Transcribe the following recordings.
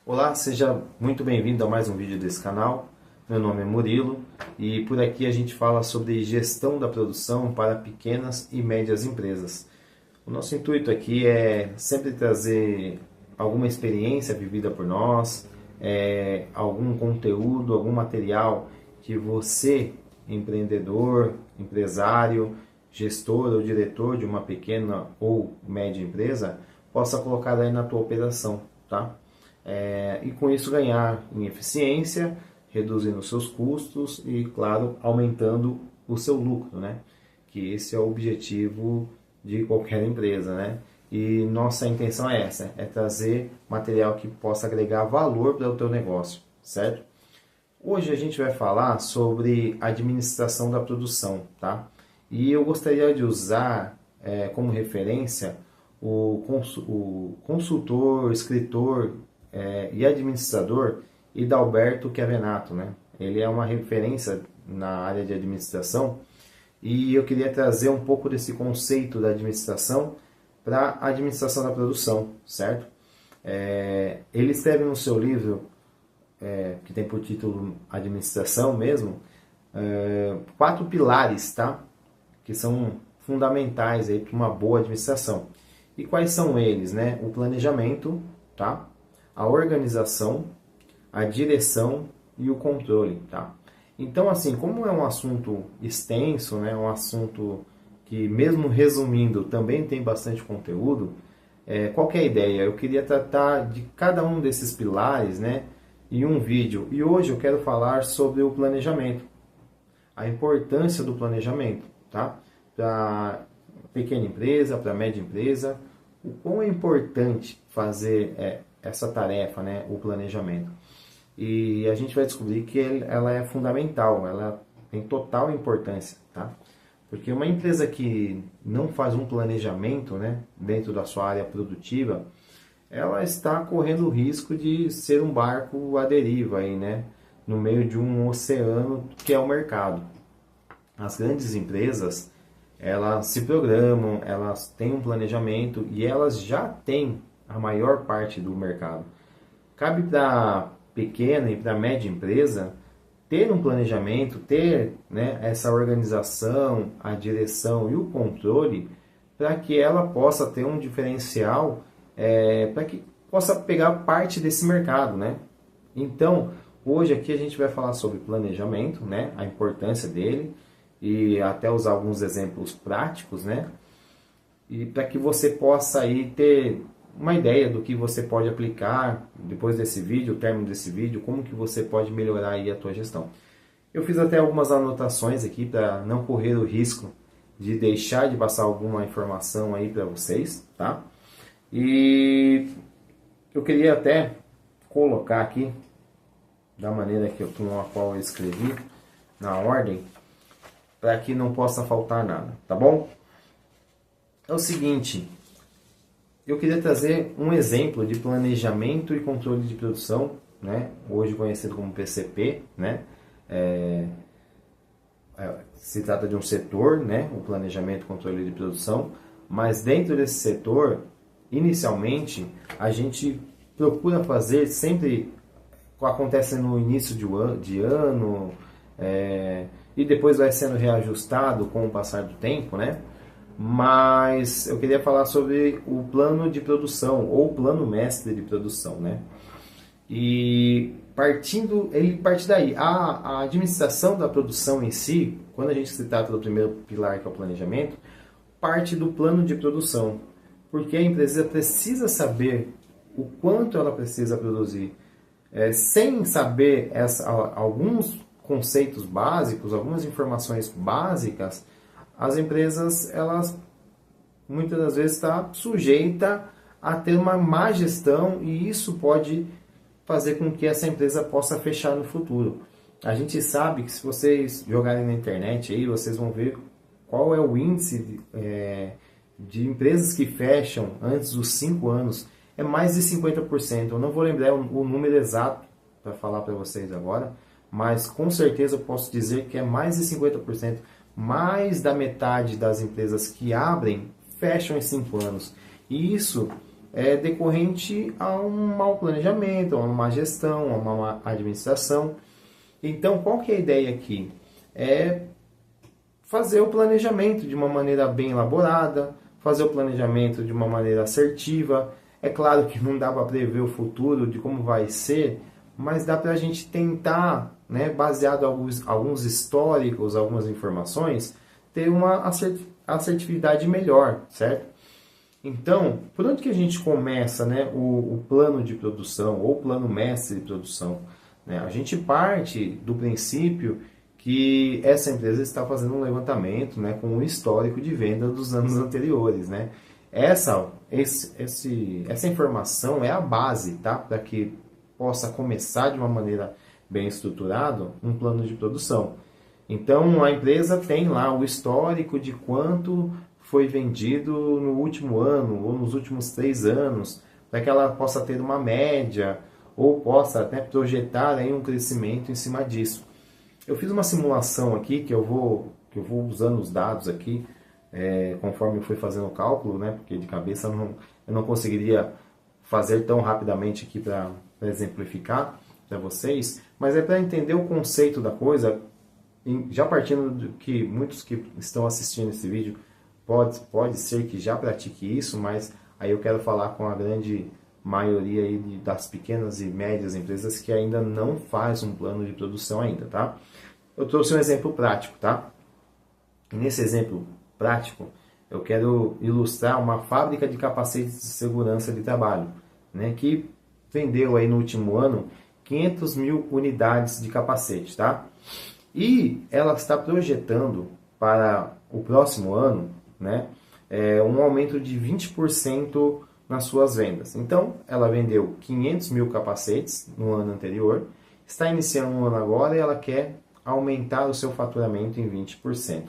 Olá, seja muito bem-vindo a mais um vídeo desse canal. Meu nome é Murilo e por aqui a gente fala sobre gestão da produção para pequenas e médias empresas. O nosso intuito aqui é sempre trazer alguma experiência vivida por nós, algum conteúdo, algum material que você, empreendedor, empresário, gestor ou diretor de uma pequena ou média empresa, possa colocar aí na tua operação, tá? E com isso ganhar em eficiência, reduzindo os seus custos e, claro, aumentando o seu lucro, né? Que esse é o objetivo de qualquer empresa, né? E nossa intenção é essa, é trazer material que possa agregar valor para o teu negócio, certo? Hoje a gente vai falar sobre administração da produção, tá? E eu gostaria de usar como referência o consultor, escritor e administrador Hidalberto Chiavenato, né? Ele é uma referência na área de administração e eu queria trazer um pouco desse conceito da administração para a administração da produção, certo? Ele escreve no seu livro, que tem por título Administração mesmo, 4 pilares, tá? Que são fundamentais aí para uma boa administração. E quais são eles, né? O planejamento, tá? A organização, a direção e o controle, tá? Então, assim, como é um assunto extenso, né? Um assunto que, mesmo resumindo, também tem bastante conteúdo, qual que é a ideia? Eu queria tratar de cada um desses pilares, né? Em um vídeo. E hoje eu quero falar sobre o planejamento, a importância do planejamento, tá? Para pequena empresa, para média empresa, o quão é importante fazer essa tarefa, né? O planejamento. E a gente vai descobrir que ela é fundamental, ela tem total importância, tá? Porque uma empresa que não faz um planejamento, né, dentro da sua área produtiva, ela está correndo o risco de ser um barco à deriva aí, né, no meio de um oceano que é o mercado. As grandes empresas, elas se programam, elas têm um planejamento e elas já têm a maior parte do mercado. Cabe para pequena e para média empresa ter um planejamento, ter, né, essa organização, a direção e o controle para que ela possa ter um diferencial, para que possa pegar parte desse mercado, né? Então, hoje aqui a gente vai falar sobre planejamento, né, a importância dele e até usar alguns exemplos práticos, né? E para que você possa aí ter uma ideia do que você pode aplicar depois desse vídeo, o término desse vídeo, como que você pode melhorar aí a tua gestão. Eu fiz até algumas anotações aqui para não correr o risco de deixar de passar alguma informação aí para vocês, tá? E eu queria até colocar aqui da maneira com a qual eu escrevi, na ordem, para que não possa faltar nada, tá bom? É o seguinte, eu queria trazer um exemplo de planejamento e controle de produção, né? Hoje conhecido como PCP, né? Se trata de um setor, né? O planejamento e controle de produção, mas dentro desse setor, inicialmente, a gente procura fazer sempre, acontece no início de ano, e depois vai sendo reajustado com o passar do tempo, né? Mas eu queria falar sobre o plano de produção ou plano mestre de produção, né? E ele parte daí. A administração da produção em si, quando a gente se trata do primeiro pilar, que é o planejamento, parte do plano de produção, porque a empresa precisa saber o quanto ela precisa produzir. Sem saber alguns conceitos básicos, algumas informações básicas, as empresas, elas muitas das vezes está sujeita a ter uma má gestão e isso pode fazer com que essa empresa possa fechar no futuro. A gente sabe que se vocês jogarem na internet aí, vocês vão ver qual é o índice de empresas que fecham antes dos 5 anos. É mais de 50%. Eu não vou lembrar o número exato para falar para vocês agora, mas com certeza eu posso dizer que é mais de 50%. Mais da metade das empresas que abrem fecham em 5 anos. E isso decorrente a um mau planejamento, a uma má gestão, a uma má administração. Então, qual que é a ideia aqui? É fazer o planejamento de uma maneira bem elaborada, fazer o planejamento de uma maneira assertiva. É claro que não dá para prever o futuro de como vai ser, mas dá para a gente tentar, né, baseado em alguns históricos, algumas informações, ter uma assertividade melhor, certo? Então, por onde que a gente começa, né, o plano de produção ou o plano mestre de produção? Né? A gente parte do princípio que essa empresa está fazendo um levantamento, né, com o histórico de venda dos anos anteriores. Né? Essa informação é a base, tá? Para que possa começar de uma maneira bem estruturada um plano de produção. Então, a empresa tem lá o histórico de quanto foi vendido no último ano ou nos últimos 3 anos, para que ela possa ter uma média ou possa até projetar aí um crescimento em cima disso. Eu fiz uma simulação aqui que eu vou usando os dados aqui conforme eu fui fazendo o cálculo, né? Porque de cabeça eu não conseguiria fazer tão rapidamente aqui para exemplificar para vocês, mas é para entender o conceito da coisa, já partindo do que muitos que estão assistindo esse vídeo pode ser que já pratique isso, mas aí eu quero falar com a grande maioria aí das pequenas e médias empresas que ainda não faz um plano de produção ainda, tá? Eu trouxe um exemplo prático, tá? E nesse exemplo prático, eu quero ilustrar uma fábrica de capacetes de segurança de trabalho, né, que vendeu aí no último ano 500 mil unidades de capacete, tá? E ela está projetando para o próximo ano, né, um aumento de 20% nas suas vendas. Então, ela vendeu 500 mil capacetes no ano anterior, está iniciando um ano agora e ela quer aumentar o seu faturamento em 20%.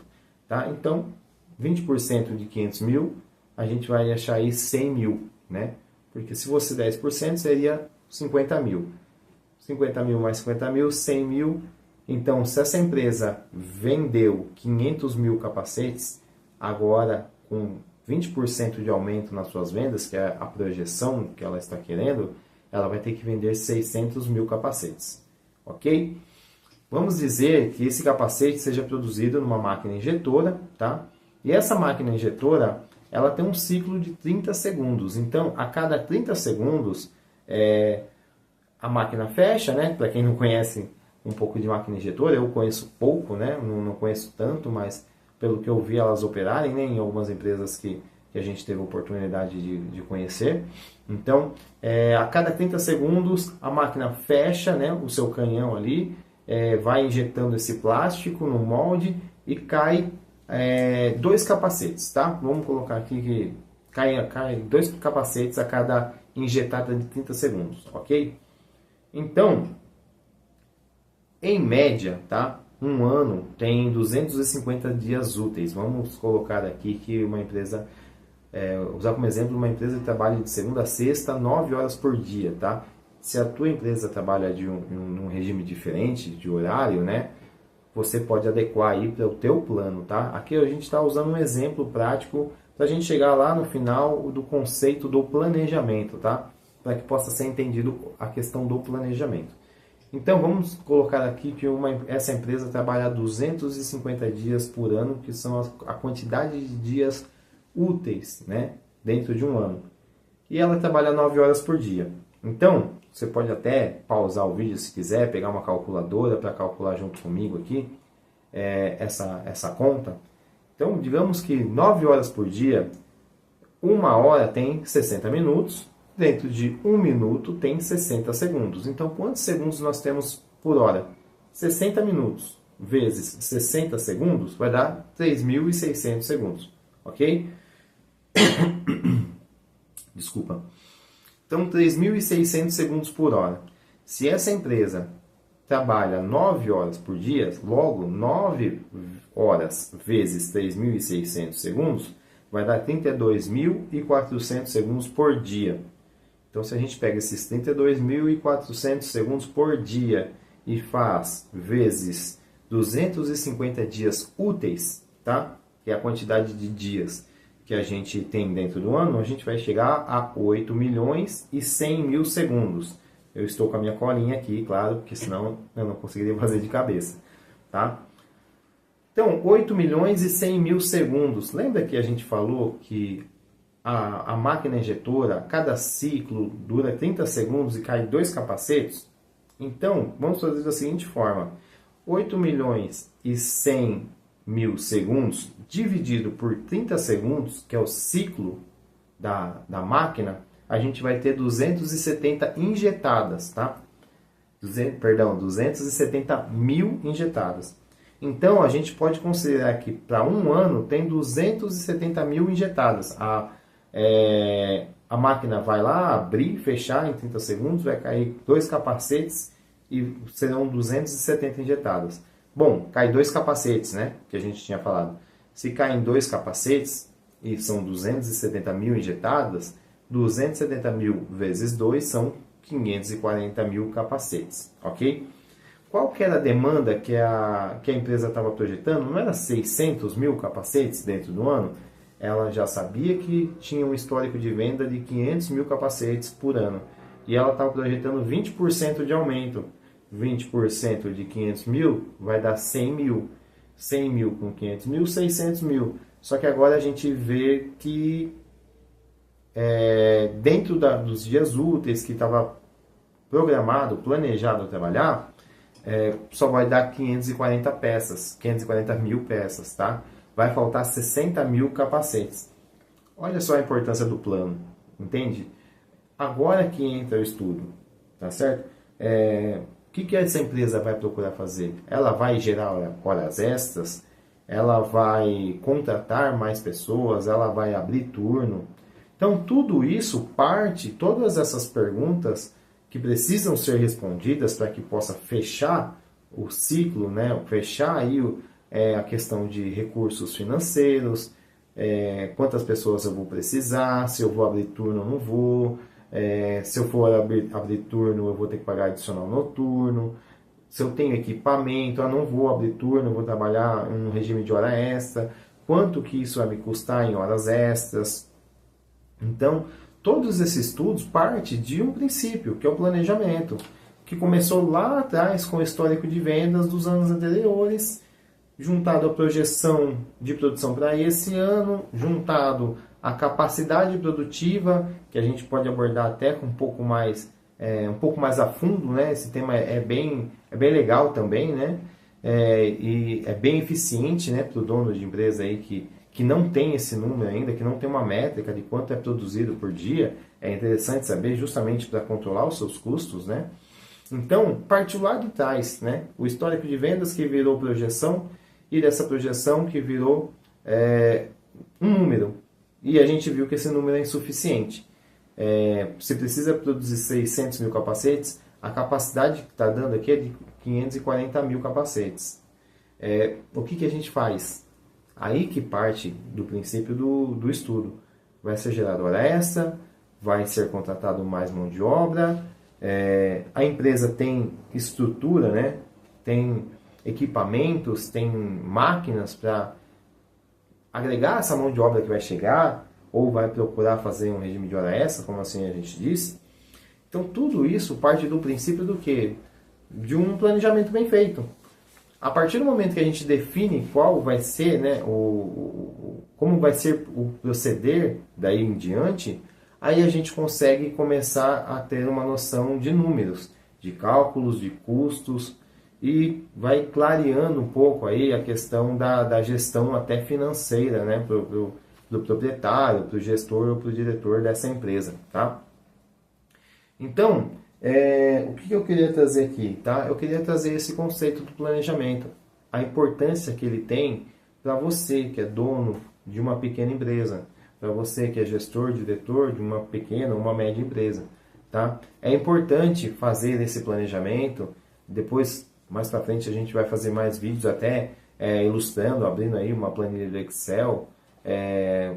Tá? Então, 20% de 500 mil, a gente vai achar aí 100 mil, né? Porque se fosse 10%, seria 50 mil. 50 mil mais 50 mil, 100 mil. Então, se essa empresa vendeu 500 mil capacetes, agora com 20% de aumento nas suas vendas, que é a projeção que ela está querendo, ela vai ter que vender 600 mil capacetes. Ok? Vamos dizer que esse capacete seja produzido numa máquina injetora, tá? E essa máquina injetora, ela tem um ciclo de 30 segundos. Então, a cada 30 segundos, a máquina fecha, né? Para quem não conhece um pouco de máquina injetora, eu conheço pouco, né? Não conheço tanto, mas pelo que eu vi elas operarem, né? Em algumas empresas que a gente teve a oportunidade de conhecer. Então, a cada 30 segundos, a máquina fecha, né? O seu canhão ali, vai injetando esse plástico no molde e cai 2 capacetes, tá? Vamos colocar aqui que cai 2 capacetes a cada injetada de 30 segundos, ok? Então, em média, tá? Um ano tem 250 dias úteis. Vamos colocar aqui que uma empresa, usar como exemplo uma empresa que trabalha de segunda a sexta, 9 horas por dia, tá? Se a tua empresa trabalha num regime diferente de horário, né? Você pode adequar aí para o teu plano, tá? Aqui a gente está usando um exemplo prático para a gente chegar lá no final do conceito do planejamento, tá? Para que possa ser entendido a questão do planejamento. Então vamos colocar aqui que essa empresa trabalha 250 dias por ano, que são a quantidade de dias úteis, né? Dentro de um ano. E ela trabalha 9 horas por dia. Então, você pode até pausar o vídeo se quiser, pegar uma calculadora para calcular junto comigo aqui essa conta. Então, digamos que 9 horas por dia, 1 hora tem 60 minutos, dentro de 1 minuto tem 60 segundos. Então, quantos segundos nós temos por hora? 60 minutos vezes 60 segundos vai dar 3.600 segundos, ok? Desculpa. Então, 3.600 segundos por hora. Se essa empresa trabalha 9 horas por dia, logo 9 horas vezes 3.600 segundos vai dar 32.400 segundos por dia. Então, se a gente pega esses 32.400 segundos por dia e faz vezes 250 dias úteis, tá? Que é a quantidade de dias que a gente tem dentro do ano, a gente vai chegar a 8 milhões e 100 mil segundos. Eu estou com a minha colinha aqui, claro, porque senão eu não conseguiria fazer de cabeça, tá? Então, 8 milhões e 100 mil segundos. Lembra que a gente falou que a máquina injetora, cada ciclo dura 30 segundos e cai 2 capacetes? Então, vamos fazer da seguinte forma. 8 milhões e 100 mil segundos dividido por 30 segundos, que é o ciclo da máquina, a gente vai ter 270 injetadas, tá? 270 mil injetadas. Então, a gente pode considerar que para um ano tem 270 mil injetadas. A máquina vai lá, abrir, fechar em 30 segundos, vai cair 2 capacetes e serão 270 injetadas. Bom, cai 2 capacetes, né? Que a gente tinha falado. Se caem 2 capacetes e são 270 mil injetadas, 270 mil vezes 2 são 540 mil capacetes, ok? Qual que era a demanda que a empresa estava projetando? Não era 600 mil capacetes dentro do ano? Ela já sabia que tinha um histórico de venda de 500 mil capacetes por ano. E ela estava projetando 20% de aumento. 20% de 500 mil vai dar 100 mil. 100 mil com 500 mil, 600 mil. Só que agora a gente vê que dentro dos dias úteis que estava programado, planejado trabalhar, só vai dar 540 peças, 540 mil peças, tá? Vai faltar 60 mil capacetes. Olha só a importância do plano, entende? Agora que entra o estudo, tá certo? O que essa empresa vai procurar fazer? Ela vai gerar horas extras? Ela vai contratar mais pessoas? Ela vai abrir turno? Então, tudo isso todas essas perguntas que precisam ser respondidas para que possa fechar o ciclo, né? Fechar aí a questão de recursos financeiros, quantas pessoas eu vou precisar, se eu vou abrir turno ou não vou, se eu for abrir turno eu vou ter que pagar adicional noturno, se eu tenho equipamento, eu não vou abrir turno, eu vou trabalhar em um regime de hora extra, quanto que isso vai me custar em horas extras. Então, todos esses estudos partem de um princípio, que é o planejamento, que começou lá atrás com o histórico de vendas dos anos anteriores, juntado à projeção de produção para esse ano, juntado à capacidade produtiva, que a gente pode abordar até com um pouco mais a fundo, né? Esse tema é bem legal também, né? E é bem eficiente, né, para o dono de empresa aí que não tem esse número ainda, que não tem uma métrica de quanto é produzido por dia. É interessante saber justamente para controlar os seus custos, né? Então, partiu lá de trás, né? O histórico de vendas que virou projeção e dessa projeção que virou um número. E a gente viu que esse número é insuficiente. Se precisa produzir 600 mil capacetes, a capacidade que está dando aqui é de 540 mil capacetes. O que a gente faz? Aí que parte do princípio do estudo. Vai ser gerada hora extra, vai ser contratado mais mão de obra, a empresa tem estrutura, né? Tem equipamentos, tem máquinas para agregar essa mão de obra que vai chegar, ou vai procurar fazer um regime de hora extra, como assim a gente disse. Então tudo isso parte do princípio do quê? De um planejamento bem feito. A partir do momento que a gente define qual vai ser, né, como vai ser o proceder daí em diante, aí a gente consegue começar a ter uma noção de números, de cálculos, de custos, e vai clareando um pouco aí a questão da gestão até financeira, né, do proprietário, para o gestor ou para o diretor dessa empresa, tá? Então, o que eu queria trazer aqui, tá? Eu queria trazer esse conceito do planejamento, a importância que ele tem para você que é dono de uma pequena empresa, para você que é gestor, diretor de uma pequena ou uma média empresa, tá? É importante fazer esse planejamento. Depois, mais para frente, a gente vai fazer mais vídeos até ilustrando, abrindo aí uma planilha do Excel,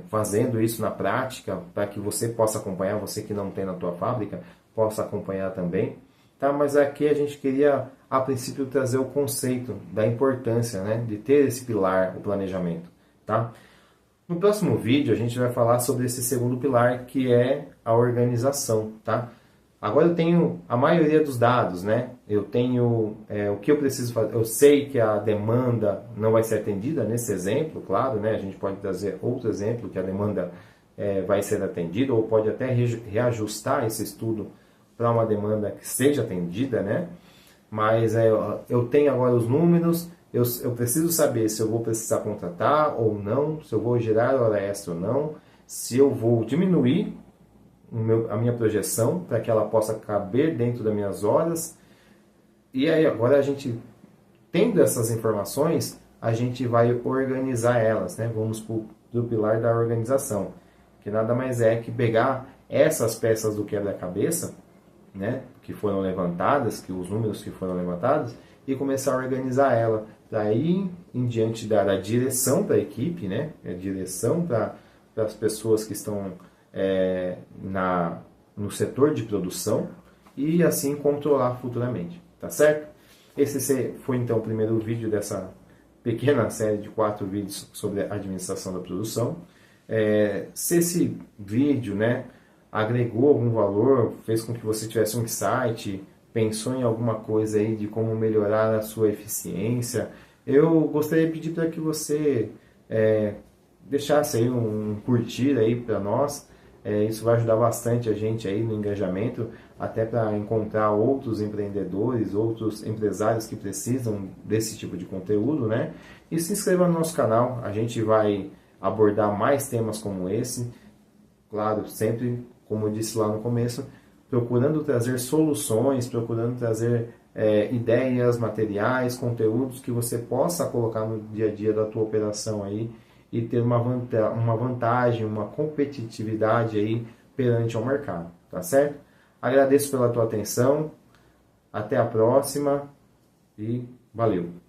fazendo isso na prática, para que você possa acompanhar, você que não tem na tua fábrica, possa acompanhar também, tá? Mas aqui a gente queria, a princípio, trazer o conceito da importância, né, de ter esse pilar, o planejamento, tá? No próximo vídeo a gente vai falar sobre esse segundo pilar, que é a organização, tá? Agora eu tenho a maioria dos dados, né? Eu tenho o que eu preciso fazer. Eu sei que a demanda não vai ser atendida nesse exemplo, claro, né? A gente pode trazer outro exemplo que a demanda vai ser atendida, ou pode até reajustar esse estudo para uma demanda que seja atendida, né? Mas eu tenho agora os números, eu preciso saber se eu vou precisar contratar ou não, se eu vou gerar hora extra ou não, se eu vou diminuir a minha projeção para que ela possa caber dentro das minhas horas. E aí agora a gente, tendo essas informações, a gente vai organizar elas, né? Vamos para o pilar da organização, que nada mais é que pegar essas peças do quebra-cabeça, né, que foram levantadas, que os números que foram levantados, e começar a organizar ela, para ir em diante dar a direção para a equipe, né, a direção para as pessoas que estão no setor de produção, e assim controlar futuramente, tá certo? Esse foi então o primeiro vídeo dessa pequena série de 4 vídeos sobre a administração da produção. Se esse vídeo, né, agregou algum valor, fez com que você tivesse um insight, pensou em alguma coisa aí de como melhorar a sua eficiência, eu gostaria de pedir para que você deixasse aí um curtir aí para nós. Isso vai ajudar bastante a gente aí no engajamento, até para encontrar outros empreendedores, outros empresários que precisam desse tipo de conteúdo, né? E se inscreva no nosso canal, a gente vai abordar mais temas como esse, claro, sempre, como eu disse lá no começo, procurando trazer soluções, procurando trazer ideias, materiais, conteúdos que você possa colocar no dia a dia da tua operação aí e ter uma vantagem, uma competitividade aí perante ao mercado, tá certo? Agradeço pela tua atenção, até a próxima e valeu!